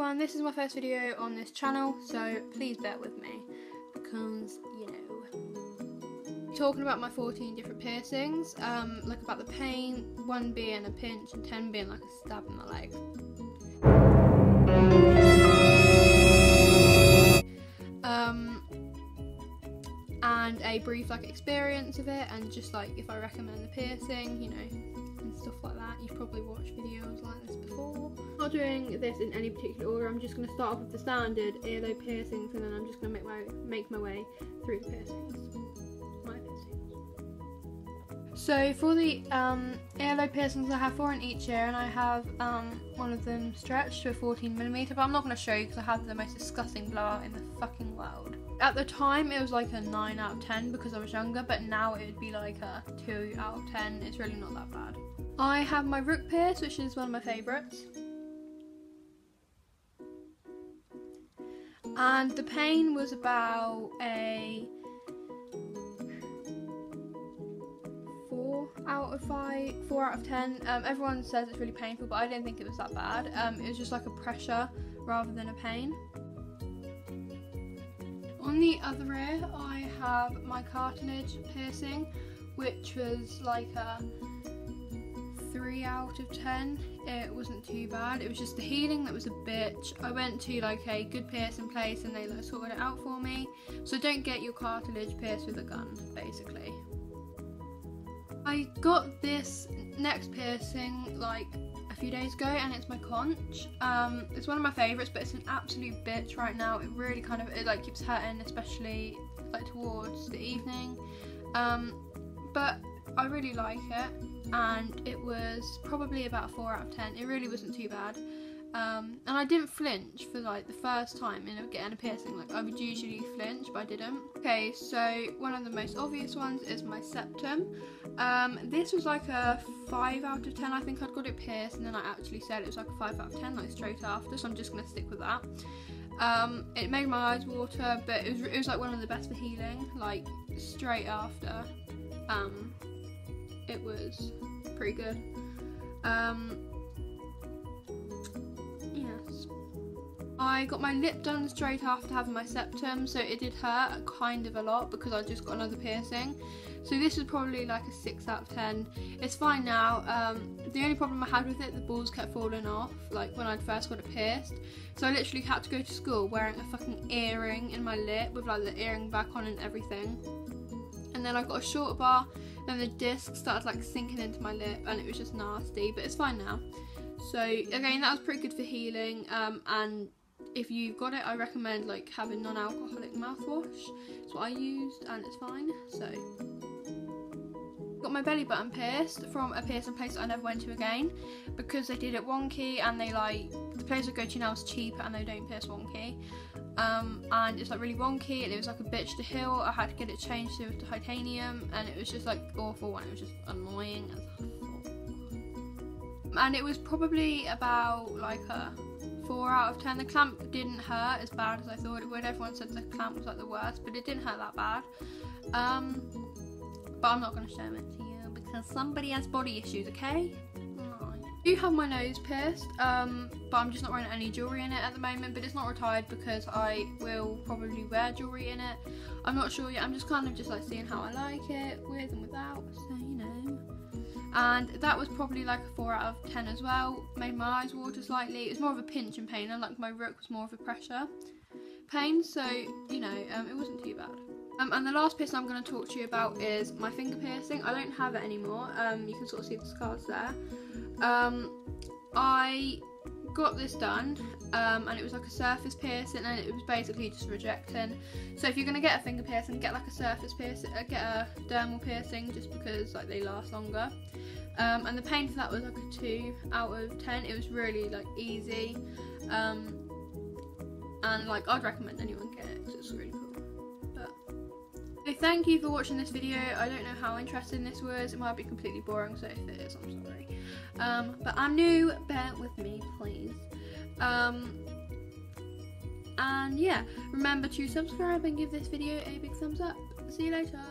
everyone, this is my first video on this channel, so please bear with me because, you know, talking about my 14 different piercings, like about the pain, 1 being a pinch and 10 being like a stab in the leg. And a brief like experience of it, and just like if I recommend the piercing, you know, and stuff like that. You've probably watched videos like this before. I'm not doing this in any particular order. I'm just going to start off with the standard earlobe piercings, and then I'm just going to make my way through the piercings. My piercings. So for the earlobe piercings, I have 4 in each ear, and I have one of them stretched to a 14mm, but I'm not going to show you because I have the most disgusting blowout in the fucking world. At the time it was like a 9 out of 10 because I was younger, but now it would be like a 2 out of 10. It's really not that bad. I have my rook pierce, which is one of my favourites. And the pain was about a 4 out of 10. Everyone says it's really painful, but I didn't think it was that bad. It was just like a pressure rather than a pain. On the other ear, I have my cartilage piercing, which was like a 3 out of 10. It wasn't too bad. It was just the healing that was a bitch. I went to like a good piercing place and they like sorted it out for me. So don't get your cartilage pierced with a gun, basically. I got this next piercing like a few days ago, and it's my conch. It's one of my favourites, but it's an absolute bitch right now. It really kind of like keeps hurting, especially like towards the evening. But I really like it, and it was probably about 4 out of 10. It really wasn't too bad. And I didn't flinch for like the first time in getting a piercing. Like I would usually flinch, but I didn't. Okay, so one of the most obvious ones is my septum. This was like a 5 out of 10. I think I'd got it pierced, and then I actually said it was like a 5 out of 10, like straight after. So I'm just gonna stick with that. It made my eyes water, but it was like one of the best for healing. Like straight after, it was pretty good. Yes. I got my lip done straight after having my septum, so it did hurt kind of a lot because I just got another piercing. So this is probably like a 6 out of 10. It's fine now. The only problem I had with it, the balls kept falling off, like when I first got it pierced. So I literally had to go to school wearing a fucking earring in my lip with like the earring back on and everything. And then I got a short bar, and the disc started like sinking into my lip, and it was just nasty, but it's fine now. So again, that was pretty good for healing, and if you've got it, I recommend like having non-alcoholic mouthwash. It's what I used, and it's fine. So got my belly button pierced from a piercing place that I never went to again because they did it wonky, and they like the place I go to now is cheaper and they don't pierce wonky. And it's like really wonky, and it was like a bitch to heal. I had to get it changed to titanium, and it was just like awful, and it was just annoying as fuck. And it was probably about like a 4 out of 10. The clamp didn't hurt as bad as I thought it would. Everyone said the clamp was like the worst, but it didn't hurt that bad. But I'm not going to show it to you because somebody has body issues, okay? I do have my nose pierced, but I'm just not wearing any jewellery in it at the moment, but it's not retired because I will probably wear jewellery in it. I'm not sure yet. I'm just kind of just like seeing how I like it with and without, so you know. And that was probably like a 4 out of 10 as well. Made my eyes water slightly. It was more of a pinch and pain, and like my rook was more of a pressure pain, so you know, it wasn't too bad. And the last piercing I'm going to talk to you about is my finger piercing. I don't have it anymore. You can sort of see the scars there. I got this done, and it was like a surface piercing, and it was basically just rejecting. So if you're going to get a finger piercing, get like a surface piercing, get a dermal piercing, just because like they last longer. And the pain for that was like a 2 out of 10. It was really like easy, and like I'd recommend anyone get it because it's really cool. So thank you for watching this video. I don't know how interesting this was. It might be completely boring, so if it is, I'm sorry. But I'm new, bear with me please. And yeah, remember to subscribe and give this video a big thumbs up. See you later.